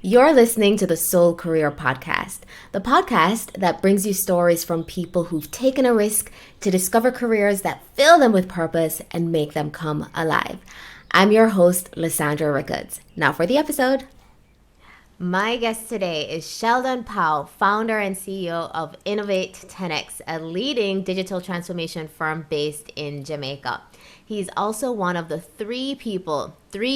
You're listening to the Soul Career Podcast, the podcast that brings you stories from people who've taken a risk to discover careers that fill them with purpose and make them come alive. I'm your host, Lysandra Ricketts. Now for the episode. My guest today is Sheldon Powe, founder and CEO of Innovate 10X, a leading digital transformation firm based in Jamaica. He's also one of the three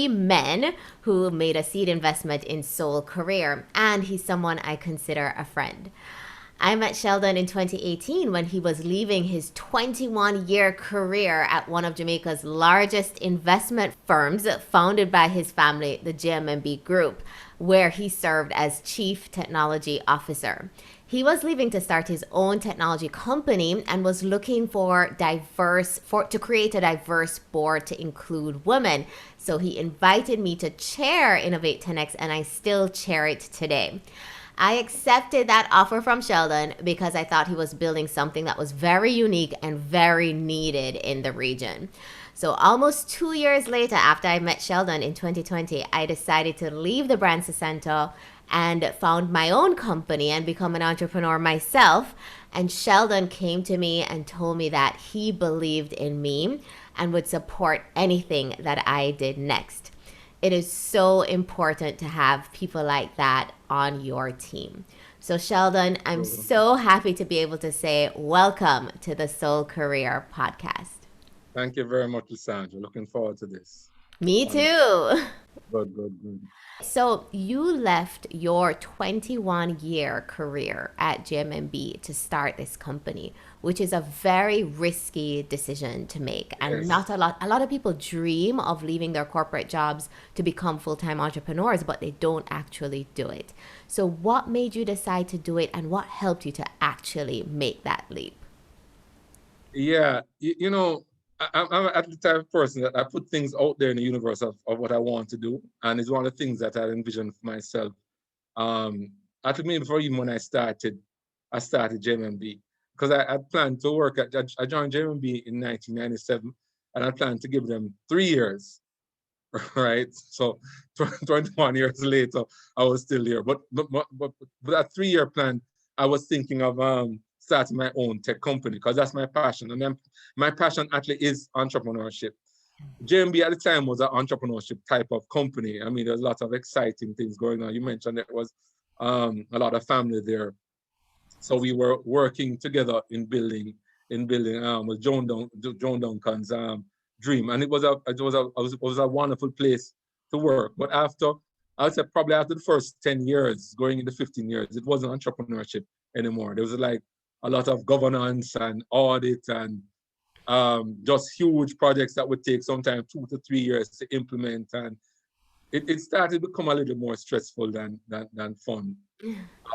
men who made a seed investment in Soul Career, and he's someone I consider a friend. I met Sheldon in 2018 when he was leaving his 21-year career at one of Jamaica's largest investment firms founded by his family, the JMMB Group, where he served as Chief Technology Officer. He was leaving to start his own technology company and was looking to create a diverse board to include women. So he invited me to chair Innovate 10X, and I still chair it today. I accepted that offer from Sheldon because I thought he was building something that was very unique and very needed in the region. So almost 2 years later, after I met Sheldon in 2020, I decided to leave the brand Sacento and found my own company and become an entrepreneur myself. And Sheldon came to me and told me that he believed in me and would support anything that I did next. It is so important to have people like that on your team. So Sheldon, I'm so happy to be able to say welcome to the Soul Career Podcast. Thank you very much, Lysandra. Looking forward to this. Me Wonderful. too. Good. So you left your 21-year career at JMMB to start this company, which is a very risky decision to make. And Yes. not a lot of people dream of leaving their corporate jobs to become full-time entrepreneurs, but they don't actually do it. So what made you decide to do it, and what helped you to actually make that leap? Yeah, I'm at the type of person that I put things out there in the universe of what I want to do. And it's one of the things that I envisioned for myself. Um, Actually, maybe before even when I started JMMB. Because I planned to work I joined JMMB in 1997, and I planned to give them 3 years. Right? So 21 years later, I was still here. But that 3 year plan, I was thinking of starting my own tech company because that's my passion. And then my passion actually is entrepreneurship. JMB at the time was an entrepreneurship type of company. I mean, there's lots of exciting things going on. You mentioned there was a lot of family there. So we were working together in building with Joan Duncan's dream, and it was a wonderful place to work. But I would say probably after the first 10 years, going into 15 years, it wasn't entrepreneurship anymore. There was like a lot of governance and audit and just huge projects that would take sometimes 2 to 3 years to implement, and it started to become a little more stressful than fun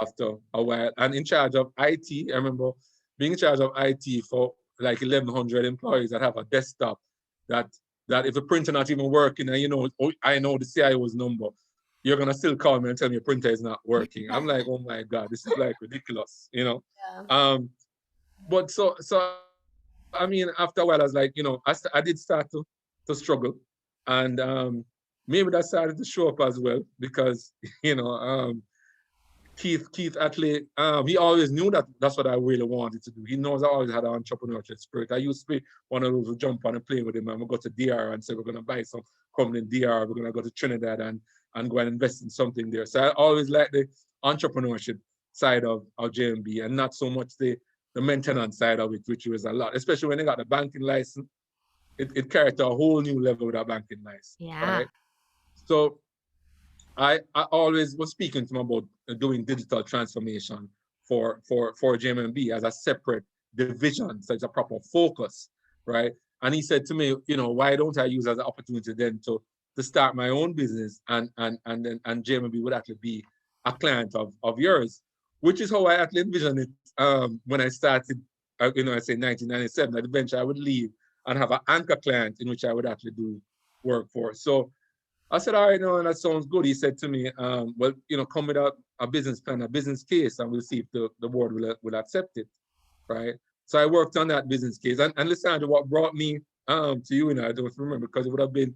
after a while. And in charge of IT, I remember being in charge of IT for like 1,100 employees that have a desktop that if the printer not even working, and I know the CIO's number, you're gonna still call me and tell me your printer is not working. I'm like, oh my God, this is like ridiculous. Yeah. Um, but I mean, after a while, I was like, I did start to struggle, and maybe that started to show up as well because you know Keith actually, he always knew that that's what I really wanted to do. He knows I always had an entrepreneurial spirit. I used to be one of those who jump on a plane with him and we go to DR and say we're going to buy some company in DR. We're going to go to Trinidad and go and invest in something there. So I always like the entrepreneurship side of JMB and not so much the maintenance side of it, which was a lot, especially when they got the banking license. It carried to a whole new level with that banking license, Yeah. right? So I always was speaking to him about doing digital transformation for JMMB as a separate division, so it's a proper focus, right? And he said to me, why don't I use as an opportunity then to start my own business and JMMB would actually be a client of yours, which is how I actually envisioned it when I started. I say 1997. That eventually I would leave and have an anchor client in which I would actually do work for. So I said, all right, no, that sounds good. He said to me, well, come with a business plan, a business case, and we'll see if the board will accept it, right? So I worked on that business case. And Lysandra, what brought me to you, and I don't remember because it would have been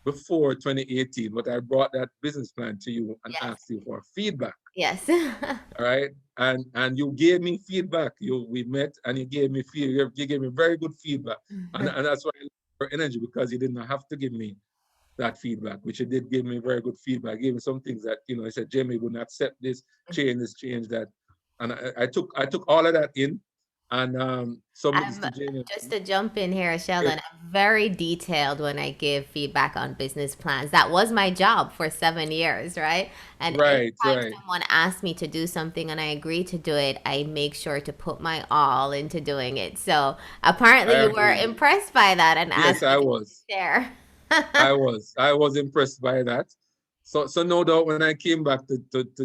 before 2018, but I brought that business plan to you and Yes. asked you for feedback. Yes. All right. And you gave me feedback. We met and you gave me you gave me very good feedback. And that's why I love your energy, because you didn't have to give me that feedback, which you did give me very good feedback. Gave me some things that, I said, Jamie wouldn't accept this, change that. And I took all of that in and submit this I'm to Jamie. just to jump in here, Sheldon. I'm very detailed when I give feedback on business plans. That was my job for 7 years, right? And Right, anytime right. someone asks me to do something and I agree to do it, I make sure to put my all into doing it. So apparently, I you were agree. impressed by that and Yes, asked me I to was. share. I was impressed by that. So no doubt when I came back to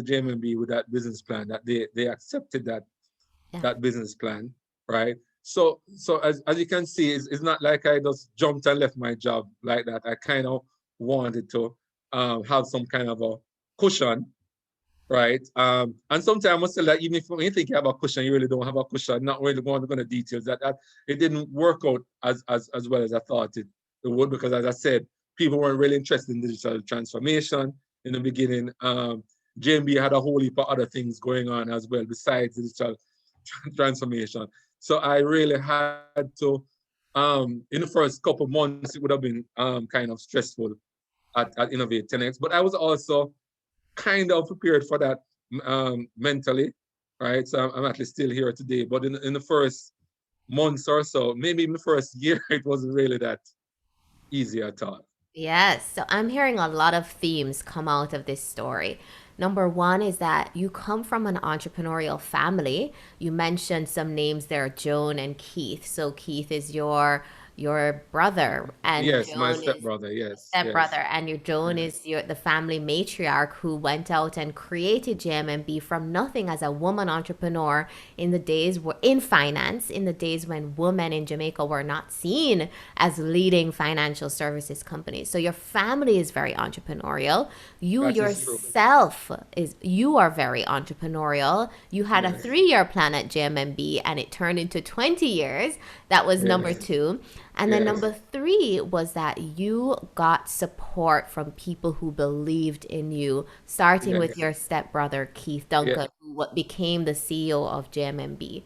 JMMB with that business plan, that they accepted Yeah. that business plan, right? So as you can see, it's not like I just jumped and left my job like that. I kind of wanted to have some kind of a cushion, right? And sometimes I must say that even if you think you have a cushion, you really don't have a cushion. Not really going to go into details. That it didn't work out as well as I thought it would, because as I said, people weren't really interested in digital transformation in the beginning. JMB had a whole heap of other things going on as well besides digital transformation. So I really had to, in the first couple of months, it would have been kind of stressful at Innovate 10X, but I was also kind of prepared for that mentally, right? So I'm actually still here today. But in the first months or so, maybe in the first year, it wasn't really that easy at all. Yes. So I'm hearing a lot of themes come out of this story. Number one is that you come from an entrepreneurial family. You mentioned some names there, Joan and Keith. So Keith is your brother, and Yes, my Joan is stepbrother. Yes, stepbrother, yes, and your Joan yes. is the family matriarch who went out and created JMMB from nothing as a woman entrepreneur in the days in finance, in the days when women in Jamaica were not seen as leading financial services companies. So your family is very entrepreneurial. You That is true. yourself you are very entrepreneurial. You had a Yes, 3-year plan at JMMB and it turned into 20 years. That was number yes, two. And then yes, number three was that you got support from people who believed in you, starting with yes, your stepbrother, Keith yes, Duncan, who became the CEO of JMMB.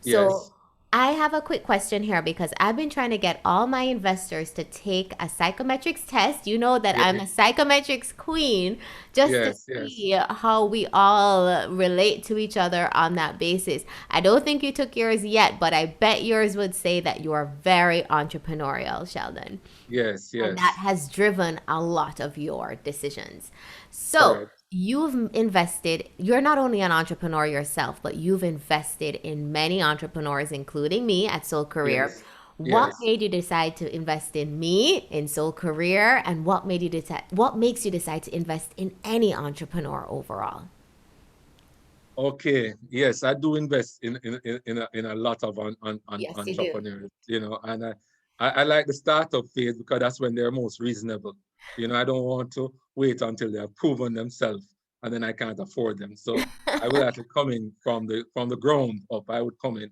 So yes, I have a quick question here because I've been trying to get all my investors to take a psychometrics test. You know that I'm a yes, psychometrics queen, just to yes, yes. see how we all relate to each other on that basis. I don't think you took yours yet, but I bet yours would say that you are very entrepreneurial, Sheldon. Yes, And that yes, has driven a lot of your decisions. So, correct. you've invested, you're not only an entrepreneur yourself, but you've invested in many entrepreneurs, including me at Soul Career. Yes, What yes. made you decide to invest in me in Soul Career, and what makes you decide to invest in any entrepreneur overall? Okay. Yes, I do invest in a lot of Yes, you do. entrepreneurs, and I like the startup phase because that's when they're most reasonable. I don't want to wait until they have proven themselves and then I can't afford them. So I will actually come in from the ground up. I would come in.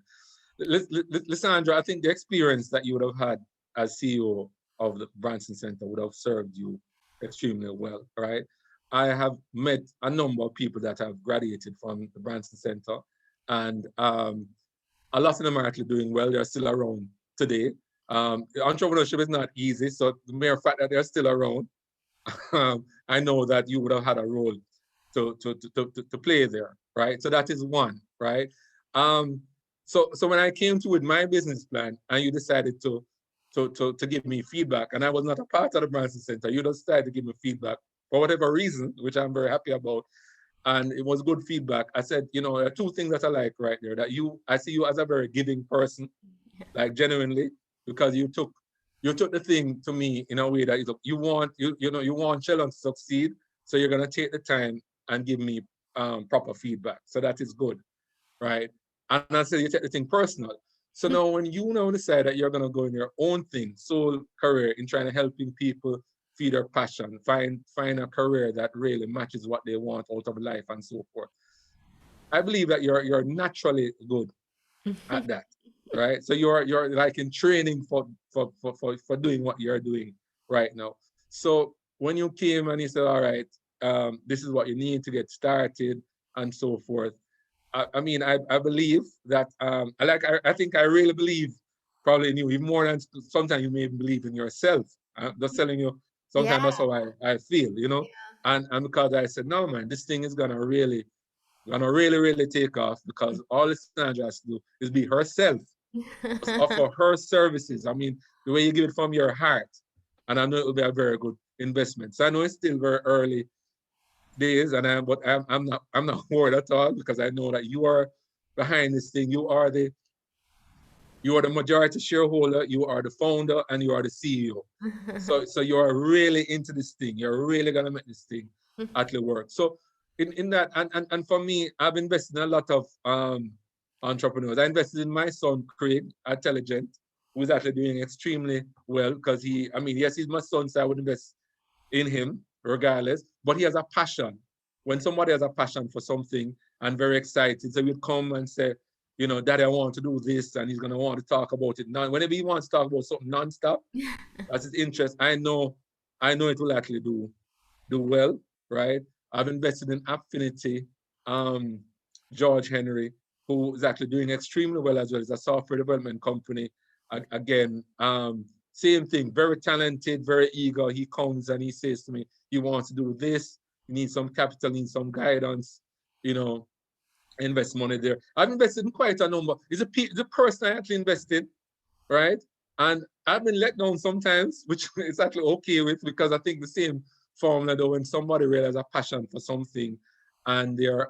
Lissandra, I think the experience that you would have had as CEO of the Branson Center would have served you extremely well, right? I have met a number of people that have graduated from the Branson Center, and a lot of them are actually doing well. They're still around today. Entrepreneurship is not easy, so the mere fact that they're still around, I know that you would have had a role to play there, right? So that is one, right? Um, so when I came to with my business plan and you decided to give me feedback, and I was not a part of the Branson Center, you just decided to give me feedback for whatever reason, which I'm very happy about. And it was good feedback. I said, there are two things that I like right there. I see you as a very giving person, like genuinely, because you took the thing to me in a way that you want Sheldon to succeed, so you're gonna take the time and give me proper feedback. So that is good, right? And I said you take the thing personal. So now when you now decide that you're gonna go in your own thing, soul career, in trying to helping people feed their passion, find a career that really matches what they want out of life and so forth. I believe that you're naturally good at that, right? So you're like in training for doing what you're doing right now. So when you came and you said, all right, this is what you need to get started and so forth. I mean, I believe that, I think I really believe probably in you, even more than sometimes you may even believe in yourself. I'm just telling you, Yeah. sometimes that's how I feel, you know? And because I said, no, man, this thing is gonna really, really take off, because all this Sandra has to do is be herself, just offer her services. I mean, the way you give it from your heart. And I know it will be a very good investment. So I know it's still very early days, and I'm not worried at all, because I know that you are behind this thing. You are the majority shareholder, you are the founder, and you are the CEO. So you are really into this thing. You're really gonna make this thing actually work. So in that, and for me, I've invested in a lot of entrepreneurs. I invested in my son Craig, Intelligent, who's actually doing extremely well, because I mean, yes, he's my son, so I would invest in him regardless, but he has a passion. When somebody has a passion for something and very excited, so he'll come and say, you know, Daddy, I want to do this, and he's gonna want to talk about it. Now, whenever he wants to talk about something nonstop, that's his interest. I know it will actually do well, right? I've invested in Affinity, um, George Henry, who is actually doing extremely well as well. It's a software development company. Again, same thing, very talented, very eager. He comes and he says to me, he wants to do this, he needs some capital, needs some guidance, you know, invest money there. I've invested in quite a number. It's the person I actually invested, right? And I've been let down sometimes, which is actually okay with, because I think the same formula though, when somebody realizes a passion for something and they're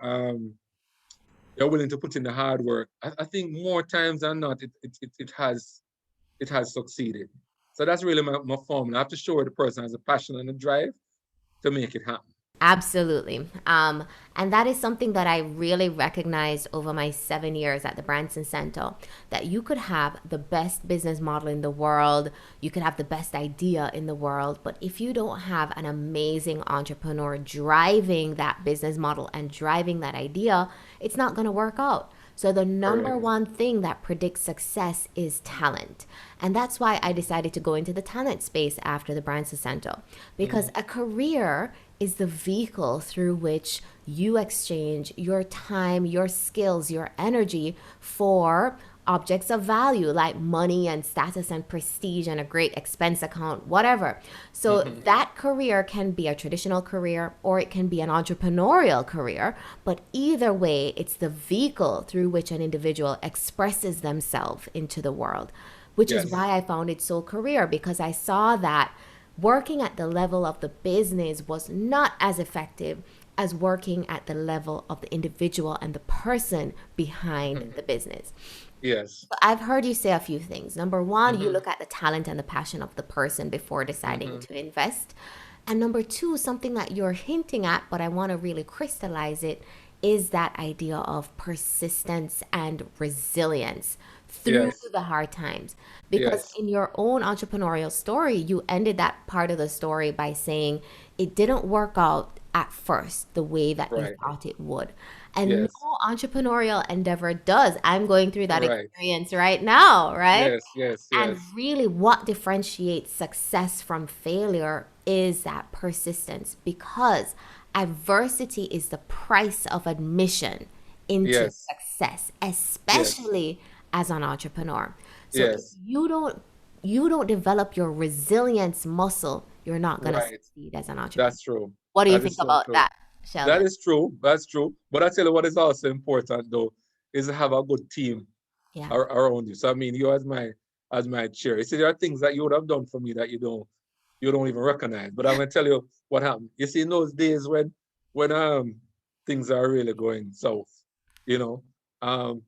willing to put in the hard work, I think more times than not it has succeeded. So that's really my formula. I have to show the person has a passion and a drive to make it happen. Absolutely. And that is something that I really recognized over my 7 years at the Branson Center, that you could have the best business model in the world, you could have the best idea in the world, but if you don't have an amazing entrepreneur driving that business model and driving that idea, it's not going to work out. So, the number Correct. one thing that predicts success is talent. And that's why I decided to go into the talent space after the Branson Center, because Mhm. a career is the vehicle through which you exchange your time, your skills, your energy for objects of value like money and status and prestige and a great expense account, whatever. So Mhm. that career can be a traditional career or it can be an entrepreneurial career, but either way, it's the vehicle through which an individual expresses themselves into the world, which is Yes. why I found it so career, because I saw that working at the level of the business was not as effective as working at the level of the individual and the person behind Mhm. the business. Yes. I've heard you say a few things. Number one, you Mhm. look at the talent and the passion of the person before deciding Mhm. to invest. And number two, something that you're hinting at, but I want to really crystallize it, is that idea of persistence and resilience through Yes. the hard times. Because Yes. in your own entrepreneurial story, you ended that part of the story by saying it didn't work out at first the way that you Right. thought it would. And no Yes. entrepreneurial endeavor does. I'm going through that Right. experience right now, right? Yes. Yes. And Yes. really, what differentiates success from failure is that persistence, because adversity is the price of admission into Yes. success, Yes. especially as an entrepreneur. So if Yes. you don't develop your resilience muscle, you're not going to Right. succeed as an entrepreneur. That's true. What do you That think is so about true. that, That Sheldon? is true. That's true. But I tell you what is also important though is to have a good team Yeah. around you. So I mean, you as my chair. You see, there are things that you would have done for me that you don't even recognize. But I'm gonna tell you what happened. You see, in those days when things are really going south, you know, um,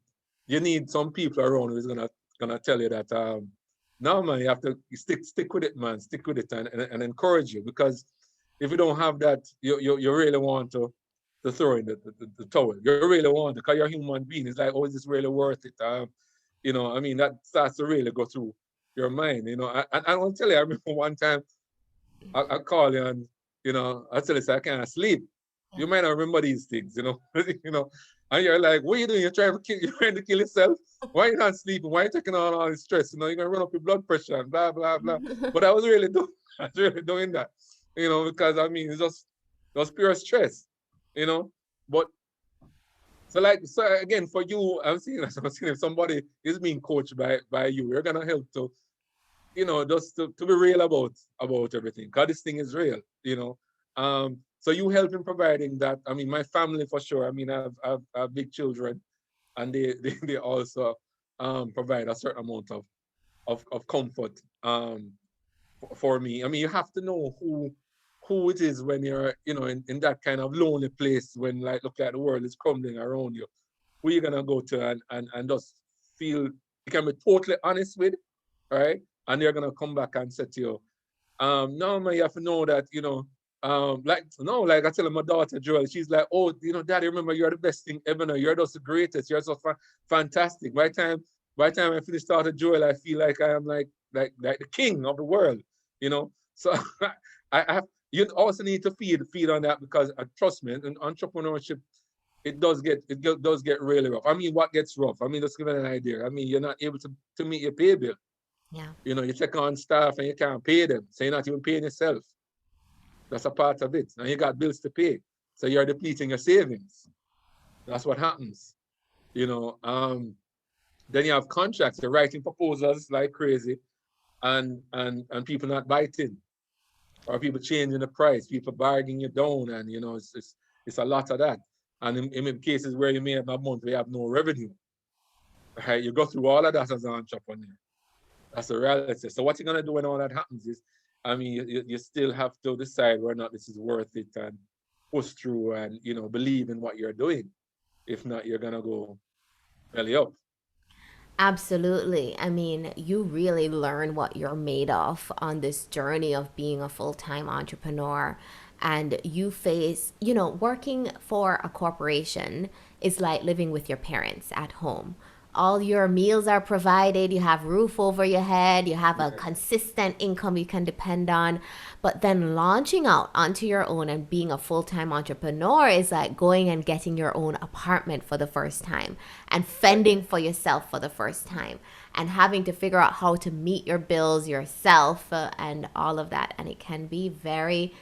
you need some people around who's gonna tell you that no man, you have to stick with it, man, stick with it and encourage you, because if you don't have that, you really want to throw in the towel. You really want to, because you're a human being. It's like, oh, is this really worth it? You know, I mean, that starts to really go through your mind. You know, I want to tell you, I remember one time I call you and I tell you, say, I can't sleep. Yeah. You might not remember these things, you know, and you're like, what are you doing? You're trying to kill yourself. Why are you not sleeping? Why are you taking on all this stress? You know, you're gonna run up your blood pressure and blah blah blah. But I was really doing, I was really doing that. because I mean, it's just pure stress, you know. But so again, for you, I'm seeing if somebody is being coached by you, you're gonna help to, just to be real about everything. Because this thing is real, So you help in providing that. I mean, my family for sure. I mean, I have big children, and they also provide a certain amount of comfort for me. I mean, you have to know who it is when you're, in that kind of lonely place when like look like the world is crumbling around you. Who you're gonna go to and just feel you can be totally honest with, right? And they're gonna come back and say to you, no man, you have to know that, like I tell my daughter Joel, she's like, oh, Daddy, remember you're the best thing ever. No, you're just the greatest. You're so fantastic. By the time I finish starting Joel, I feel like I am like the king of the world, you know. So you also need to feed on that because trust me, in entrepreneurship, does get really rough. I mean, what gets rough? I mean, just give it an idea. I mean, you're not able to meet your pay bill. Yeah. You take on staff and you can't pay them, so you're not even paying yourself. That's a part of it. And you got bills to pay, so you're depleting your savings. That's what happens. Then you have contracts. You're writing proposals like crazy, and people not biting, or people changing the price, people bargaining you down, and it's a lot of that. And in cases where you may have a month where you have no revenue, right? You go through all of that as an entrepreneur. That's the reality. So what you're gonna do when all that happens is, I mean, you still have to decide whether or not this is worth it and push through and believe in what you're doing. If not, you're gonna go belly up. Absolutely. I mean, you really learn what you're made of on this journey of being a full time entrepreneur. And you face, working for a corporation is like living with your parents at home. All your meals are provided, you have roof over your head, you have a Yes. consistent income you can depend on. But then launching out onto your own and being a full-time entrepreneur is like going and getting your own apartment for the first time and fending for yourself for the first time and having to figure out how to meet your bills yourself, and all of that. And it can be very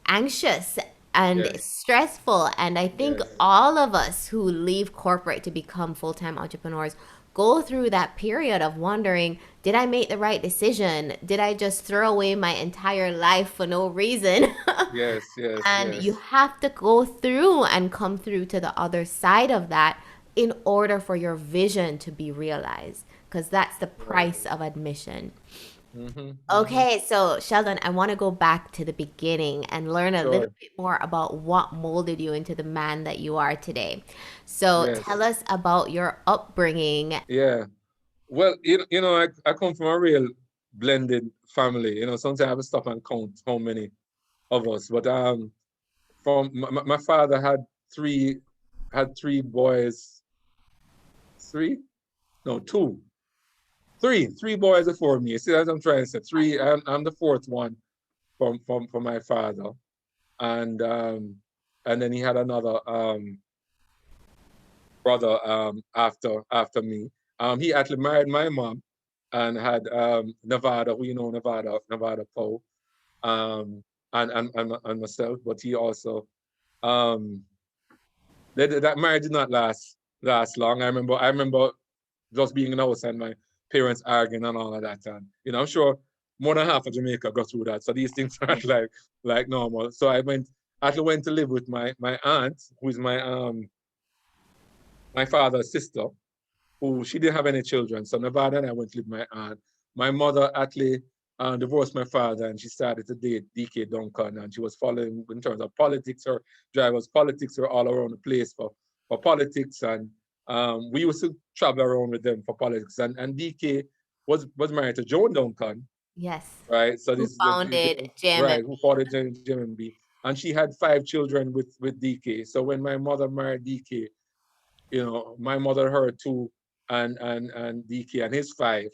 anxious and Yes. stressful. And I think Yes. all of us who leave corporate to become full time entrepreneurs go through that period of wondering, did I make the right decision? Did I just throw away my entire life for no reason? Yes. Yes. And you Yes. have to go through and come through to the other side of that in order for your vision to be realized, because that's the Right. price of admission. Mm-hmm. Mm-hmm. Okay, so Sheldon, I want to go back to the beginning and learn a little Sure. bit more about what molded you into the man that you are today. So tell Yes. us about your upbringing. Yeah. Well, I come from a real blended family. Sometimes I have to stop and count how many of us. But from my father had three boys, three, no, two, three boys before me. See, as I'm trying to say, three. I'm the fourth one from my father, and and then he had another brother after me. He actually married my mom and had Nevada, who Nevada Powe, um, and myself. But he also um, that marriage did not last long. I remember just being in the house and my parents arguing and all of that. And I'm sure more than half of Jamaica got through that. So these things aren't like normal. So I went to live with my aunt, who is my father's sister, who she didn't have any children. So Nevada and I went to live with my aunt. My mother actually divorced my father and she started to date DK Duncan, and she was following in terms of politics. Her drivers politics were all around the place for politics, and we used to travel around with them for politics. And DK was married to Joan Duncan, Yes. right? So Who this founded right, who fought JMMB? at JMMB. And she had 5 children with DK. So when my mother married DK, my mother, her two, and DK and his 5.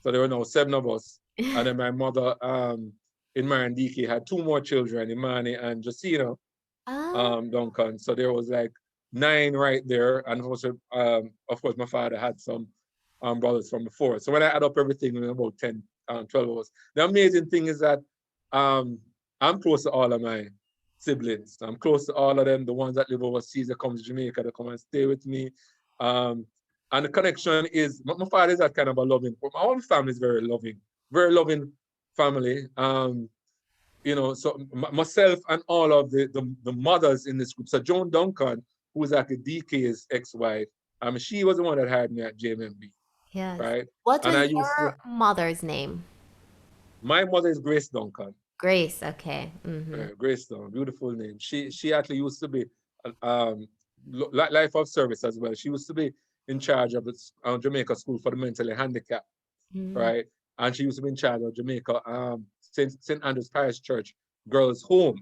So there were now 7 of us. And then my mother, in marrying DK, had 2 more children, Imani and Josina Ah, Duncan. So there was like 9 right there. And also, of course, my father had some brothers from before. So when I add up everything, about 10, 12 of us. The amazing thing is that um, I'm close to all of my siblings. I'm close to all of them. The ones that live overseas, they come to Jamaica, they come and stay with me. Um, and the connection is, my father is that kind of a loving, my whole family is very loving family. So myself and all of the mothers in this group. So Joan Duncan, who was actually DK's ex-wife, she was the one that hired me at JMMB, Yes. right? What And I was used to, your mother's name? my mother is Grace Duncan. Grace. Okay. Mm-hmm. Grace Duncan, beautiful name. She actually used to be um, life of service as well. She used to be in charge of the Jamaica School for the Mentally Handicapped, Mm-hmm. right? And she used to be in charge of Jamaica St. Andrew's Parish Church Girls Home,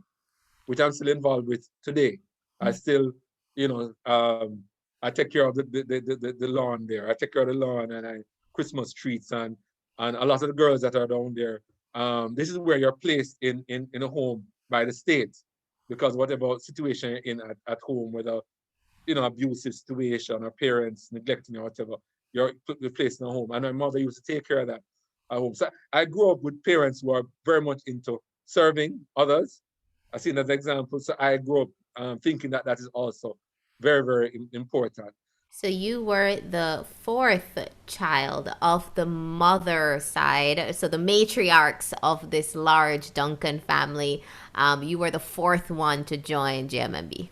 which I'm still involved with today. I still, you know, I take care of the lawn there. I take care of the lawn and Christmas trees and a lot of the girls that are down there. This is where you're placed in a home by the state, because whatever situation you're in at home, whether abusive situation or parents neglecting or whatever, you're placed in a home. And my mother used to take care of that at home. So I grew up with parents who are very much into serving others. I seen that example. So I grew up thinking that that is also very, very important. So you were the fourth child of the mother side, so the matriarchs of this large Duncan family. You were the fourth one to join JMMB.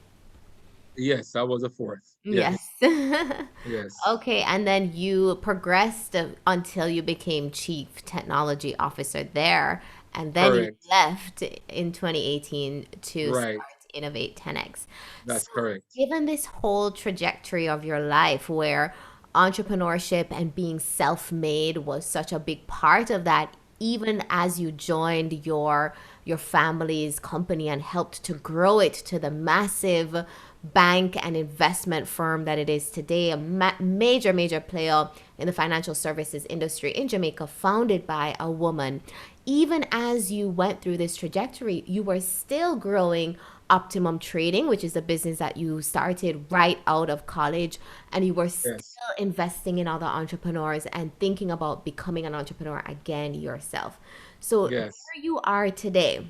Yes, I was a fourth. Yes. Yes, yes, Okay, and then you progressed until you became chief technology officer there, and then you correct. left in 2018 to Right, start Innovate 10X. So, that's correct. given this whole trajectory of your life where entrepreneurship and being self-made was such a big part of that, even as you joined your family's company and helped to grow it to the massive bank and investment firm that it is today, a major player in the financial services industry in Jamaica, founded by a woman. Even as you went through this trajectory, you were still growing Optimum Trading, which is a business that you started right out of college, and you were still Yes, investing in other entrepreneurs and thinking about becoming an entrepreneur again yourself. So yes. where you are today,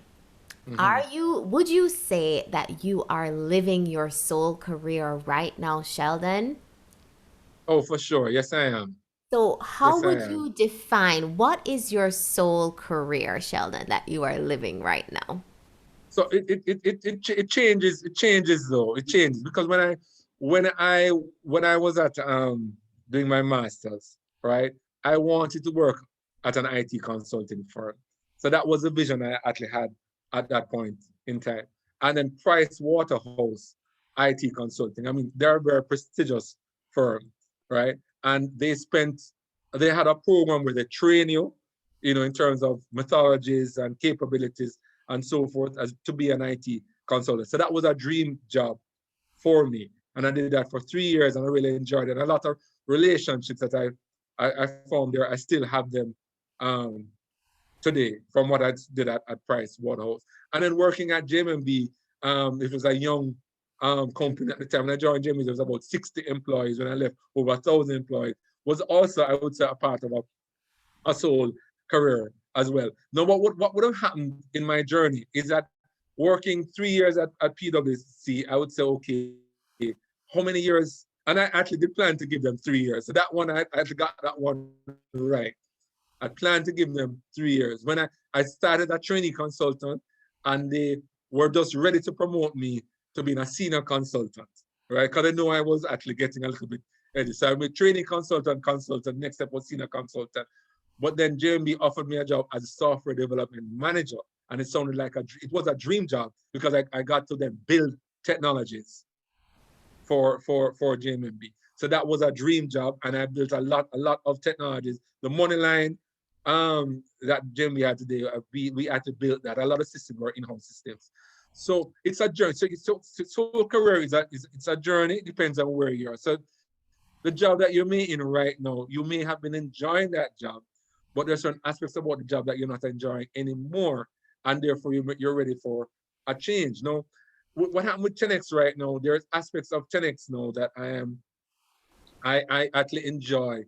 Hmm. would you say that you are living your soul career right now, Sheldon? Oh, for sure. Yes, I am. So, how Yes, I would am. you define what is your soul career, Sheldon, that you are living right now? So it changes though. It changes because when I when I was at doing my masters, right, I wanted to work at an IT consulting firm. So that was the vision I actually had at that point in time. And then Price Waterhouse IT consulting. I mean, they're a very prestigious firm, right? And they had a program where they train you, in terms of methodologies and capabilities and so forth, as to be an IT consultant. So that was a dream job for me. And I did that for 3 years and I really enjoyed it. And a lot of relationships that I formed there, I still have them um, today from what I did at Price Waterhouse. And then working at JMMB, it was a young company at the time. When I joined JMMB, there was about 60 employees. When I left, over 1,000 employees. Was also, I would say, a part of a soul career as well. Now, what would have happened in my journey is that working 3 years at PwC, I would say, okay, how many years? And I actually did plan to give them 3 years. So that one, I actually got that one right. I planned to give them 3 years. When I started a trainee consultant and they were just ready to promote me to being a senior consultant, right? Because I know I was actually getting a little bit ready. So I'm a trainee consultant, next step was senior consultant. But then JMB offered me a job as a software development manager. And it sounded like it was a dream job because I got to then build technologies for JMMB. So that was a dream job, and I built a lot of technologies. The money line that JMB had today, we had to build that. A lot of systems were in-house systems. So it's a journey. So career it's a journey. It depends on where you are. So the job that you're in right now, you may have been enjoying that job, but there's certain aspects about the job that you're not enjoying anymore, and therefore you're ready for a change. Now, what happened with 10x right now? There's aspects of 10x now that I actually enjoy.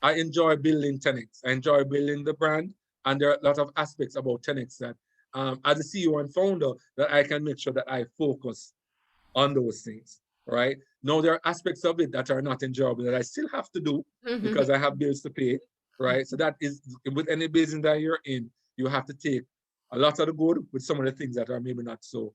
I enjoy building 10x. I enjoy building the brand, and there are a lot of aspects about 10x that as a CEO and founder, that I can make sure that I focus on those things, right? Now, there are aspects of it that are not enjoyable that I still have to do because I have bills to pay, right? So that is, with any business that you're in, you have to take a lot of the good with some of the things that are maybe not so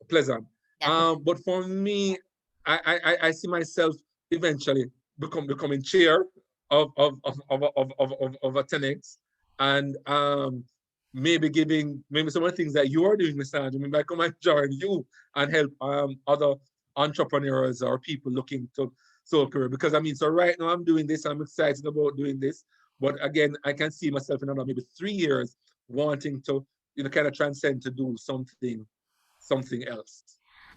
pleasant. Definitely. But for me, I see myself eventually becoming chair of a 10x, and maybe giving maybe some of the things that you are doing, Mr. Andrew. Maybe I come and join you and help other entrepreneurs or people looking to soul career. Because I mean, so right now I'm doing this, I'm excited about doing this. But again, I can see myself in another maybe 3 years wanting to, kind of transcend to do something else.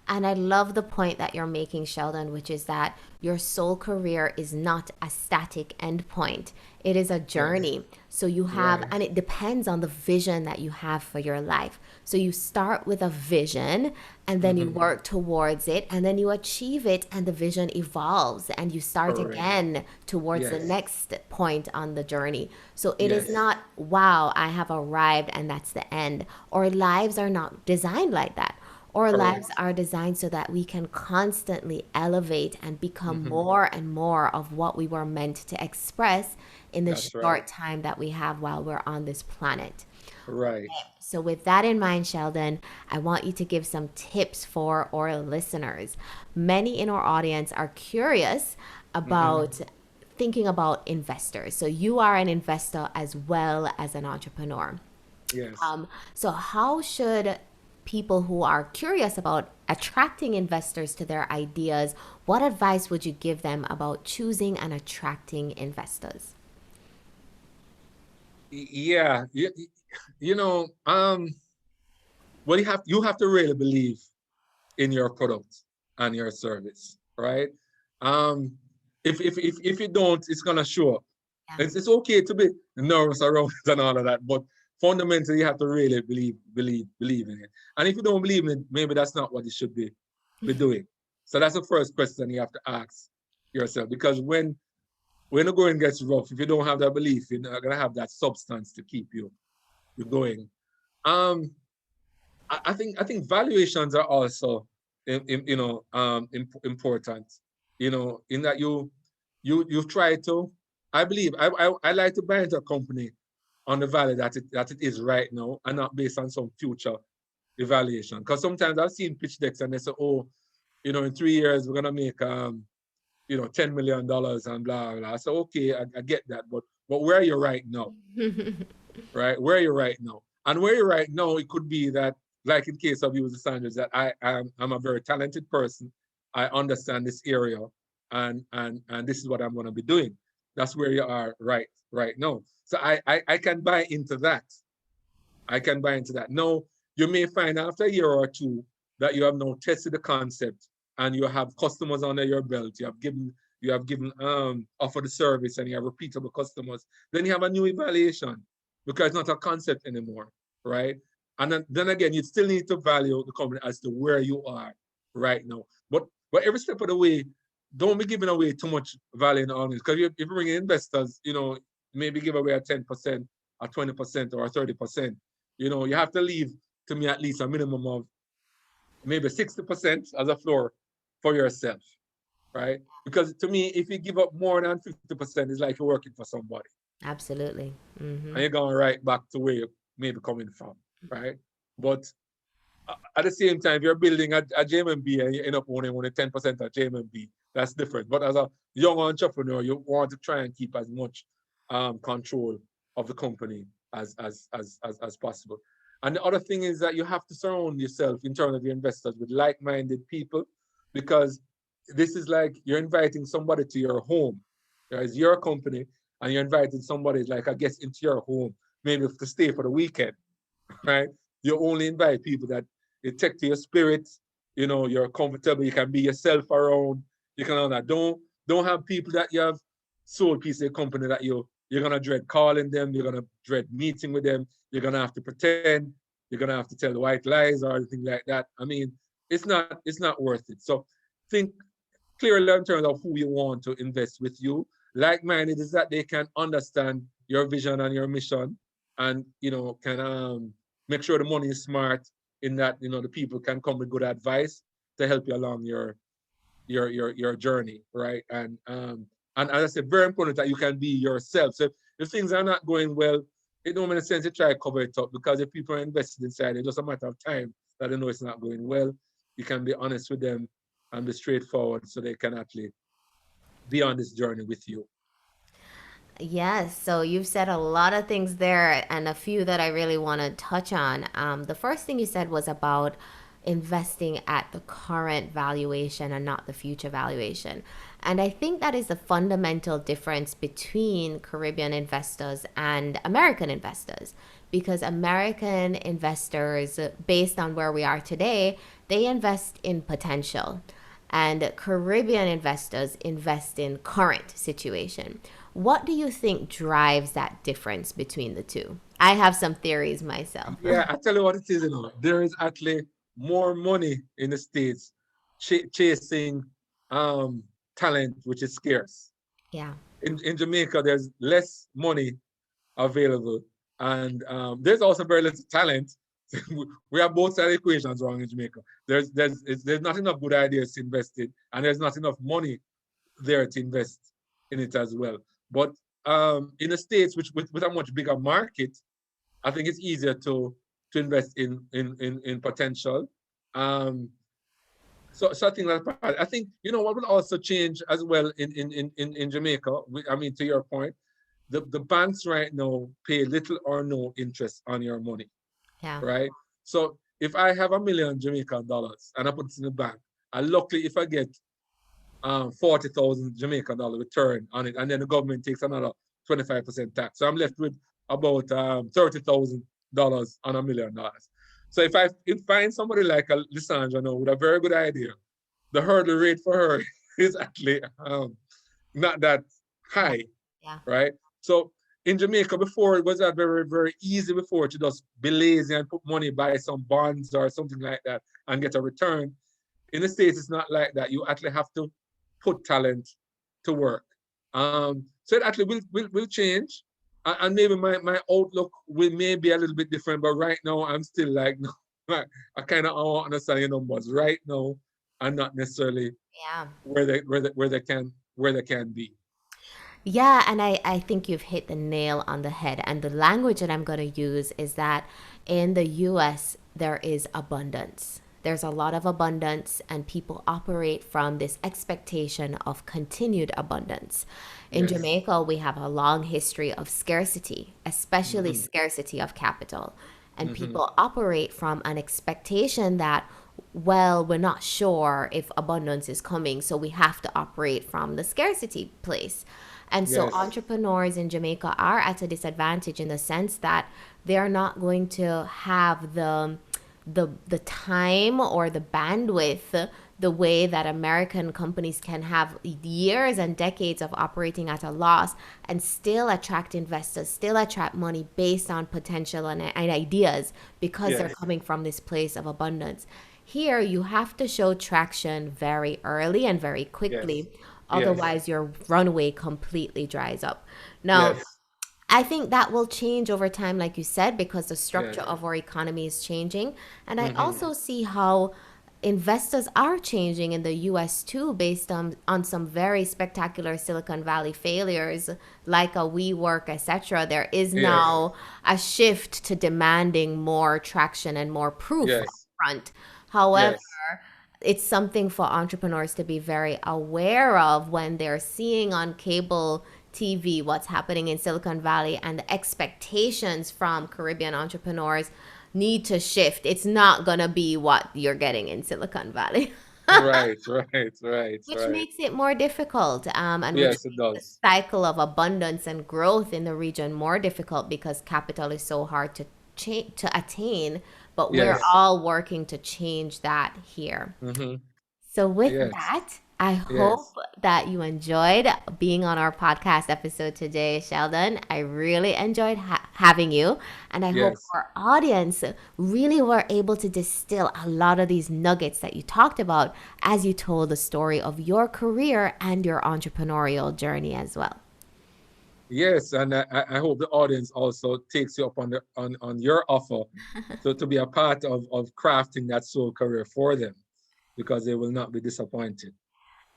And I love the point that you're making, Sheldon, which is that your soul career is not a static endpoint. It is a Yes. journey. So you have, Right. and it depends on the vision that you have for your life. So you start with a vision and then you Mm-hmm. work towards it and then you achieve it and the vision evolves and you start Correct. again towards the Yes. next point on the journey. So it is Yes. not, wow, I have arrived and that's the end. Our lives are not designed like that. Our lives Correct. are designed so that we can constantly elevate and become Mm-hmm. more and more of what we were meant to express in the That's right. short time that we have while we're on this planet. Right. So, with that in mind, Sheldon, I want you to give some tips for our listeners. Many in our audience are curious Mm-hmm. about thinking about investors. So, you are an investor as well as an entrepreneur. Yes. So, how should people who are curious about attracting investors to their ideas, what advice would you give them about choosing and attracting investors? Yeah. Well, you have to really believe in your product and your service, right? Um, if you don't, it's gonna show up. Yeah. It's okay to be nervous around it and all of that, but fundamentally you have to really believe in it. And if you don't believe in it, maybe that's not what you should be doing. So that's the first question you have to ask yourself. Because when the going gets rough, if you don't have that belief, you're not gonna have that substance to keep you going. Um, I think valuations are also important. In that you try to. I believe I like to buy into a company on the value that it is right now, and not based on some future evaluation. Because sometimes I've seen pitch decks and they say, oh, in 3 years we're gonna make $10 million and blah blah. So okay, I get that, but where are you right now? Right? Where you're right now. And where you're right now, it could be that, like in case of you, Sanders, that I'm a very talented person. I understand this area, and this is what I'm going to be doing. That's where you are right now. So I can buy into that. I can buy into that. Now, you may find after a year or two that you have now tested the concept and you have customers under your belt. You have given offer the service and you have repeatable customers. Then you have a new evaluation because it's not a concept anymore, right? And then again, you still need to value the company as to where you are right now. But every step of the way, don't be giving away too much value in the audience. Because if you bring in investors, maybe give away a 10%, a 20%, or a 30%. You have to leave to me at least a minimum of maybe 60% as a floor for yourself, right? Because to me, if you give up more than 50%, it's like you're working for somebody. Absolutely. And you're going right back to where you may be coming from, right? But at the same time, if you're building a JMMB and you end up owning only 10% of JMMB, that's different. But as a young entrepreneur, you want to try and keep as much control of the company as possible. And the other thing is that you have to surround yourself in terms of your investors with like-minded people, because this is like you're inviting somebody to your home. It's your company, and you're inviting somebody like I guess into your home, maybe to stay for the weekend, right? You only invite people that you take to your spirit, you're comfortable, you can be yourself around, you can all that. Don't have people that you have sold piece of your company that you're gonna dread calling them, you're gonna dread meeting with them, you're gonna have to pretend, you're gonna have to tell the white lies or anything like that. I mean, it's not worth it. So think clearly in terms of who you want to invest with you. Like-minded is that they can understand your vision and your mission, and can make sure the money is smart, in that the people can come with good advice to help you along your journey, right? And as I said, very important that you can be yourself. So if things are not going well, it don't make sense to try to cover it up, because if people are invested inside, it's just a matter of time that they know it's not going well. You can be honest with them and be straightforward, so they can actually be on this journey with you. Yes, so you've said a lot of things there, and a few that I really want to touch on. The first thing you said was about investing at the current valuation and not the future valuation. And I think that is the fundamental difference between Caribbean investors and American investors. Because American investors, based on where we are today, they invest in potential, and Caribbean investors invest in current situation. What do you think drives that difference between the two? I have some theories myself. Yeah, I tell you what it is, there is actually more money in the States chasing talent, which is scarce. Yeah. In Jamaica, there's less money available, and there's also very little talent. We have both side equations wrong in Jamaica. There's not enough good ideas to invest in, and there's not enough money there to invest in it as well. But in the States, which with a much bigger market, I think it's easier to invest in potential. Um, so I think that's part. I think what will also change as well in Jamaica. I mean, to your point, the banks right now pay little or no interest on your money, Yeah. right? So if I have $1 million Jamaican and I put it in the bank, and luckily if I get 40,000 Jamaican dollar return on it, and then the government takes another 25% tax, so I'm left with about $30,000 on $1 million. So if I find somebody like a Lissandra now with a very good idea, the hurdle rate for her is actually not that Yeah. high, Yeah. right? So in Jamaica before, it was that very, very easy before to just be lazy and put money, buy some bonds or something like that and get a return. In the States, it's not like that. You actually have to put talent to work. So it actually will change. And maybe my outlook will maybe a little bit different, but right now I'm still like, no, I kind of want to understand your numbers right now, and not necessarily Yeah. where they can be. Yeah, and I think you've hit the nail on the head. And the language that I'm going to use is that in the US, there is abundance. There's a lot of abundance, and people operate from this expectation of continued abundance. In Yes. Jamaica, we have a long history of scarcity, especially Mm-hmm. scarcity of capital. And Mm-hmm. people operate from an expectation that, well, we're not sure if abundance is coming, so we have to operate from the scarcity place. And so Yes. entrepreneurs in Jamaica are at a disadvantage in the sense that they're not going to have the time or the bandwidth the way that American companies can have years and decades of operating at a loss and still attract investors, still attract money based on potential and ideas, because they're Yes. coming from this place of abundance. Here, you have to show traction very early and very Yes. quickly. Yes. Otherwise, your runway completely dries up. Now, Yes. I think that will change over time, like you said, because the structure Yes. of our economy is changing. And I Mm-hmm. also see how investors are changing in the US too, based on some very spectacular Silicon Valley failures, like a WeWork, etc. There is Yes. now a shift to demanding more traction and more proof Yes. upfront. However, Yes. it's something for entrepreneurs to be very aware of when they're seeing on cable TV what's happening in Silicon Valley, and the expectations from Caribbean entrepreneurs need to shift. It's not going to be what you're getting in Silicon Valley. Right. Right. Right. Which Right. makes it more difficult, and which Yes, it makes the does. cycle of abundance and growth in the region more difficult, because capital is so hard to attain. But we're Yes. all working to change that here. Mm-hmm. So, with Yes. that, I hope Yes. that you enjoyed being on our podcast episode today, Sheldon. I really enjoyed having you. And I hope Yes. our audience really were able to distill a lot of these nuggets that you talked about as you told the story of your career and your entrepreneurial journey as well. Yes, and I hope the audience also takes you up on on your offer to be a part of crafting that soul career for them, because they will not be disappointed.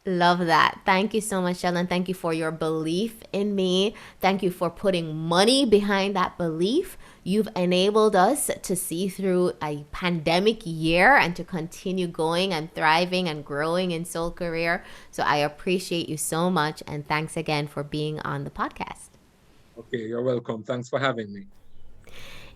Love that. Thank you so much, Sheldon. Thank you for your belief in me. Thank you for putting money behind that belief. You've enabled us to see through a pandemic year and to continue going and thriving and growing in Soul Career. So I appreciate you so much. And thanks again for being on the podcast. Okay, you're welcome. Thanks for having me.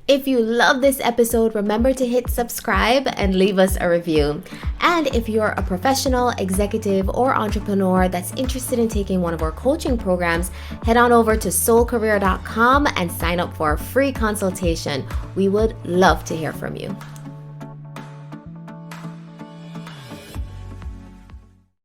If you love this episode, remember to hit subscribe and leave us a review. And if you're a professional, executive, or entrepreneur that's interested in taking one of our coaching programs, head on over to soulcareer.com and sign up for a free consultation. We would love to hear from you.